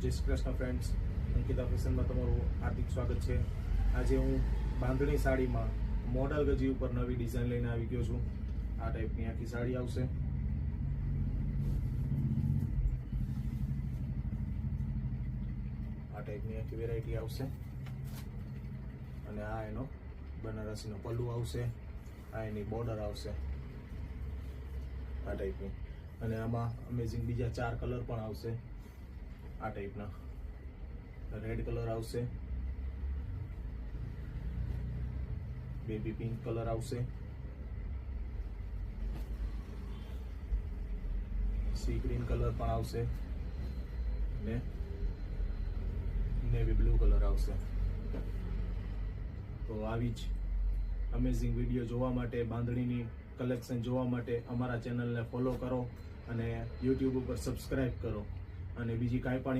જય શ્રી કૃષ્ણ ફ્રેન્ડ્સ, અંકિતા ફેશનમાં તમારું હાર્દિક સ્વાગત છે। આજે હું બાંધણી સાડીમાં મોડલ ગજી ઉપર નવી ડિઝાઇન લઈને આવી ગયો છું। આ ટાઈપની આખી સાડી આવશે। આ ટાઈપની આખી વેરાયટી આવશે અને આ એનો બનારસીનો પલ્લુ આવશે, આ એની બોર્ડર આવશે આ ટાઈપની, અને આમાં અમેઝિંગ બીજા 4 કલર પણ આવશે। આ ટાઈપના રેડ કલર આવશે, બેબી પિંક કલર આવશે, સી ગ્રીન કલર પણ આવશે ને નેવી બ્લુ કલર આવશે। તો આવી જ અમેઝિંગ વિડીયો જોવા માટે, બાંધણીની કલેક્શન જોવા માટે અમારા ચેનલને ફોલો કરો અને યુટ્યુબ ઉપર સબસ્ક્રાઇબ કરો, અને બીજી કાંઈ પણ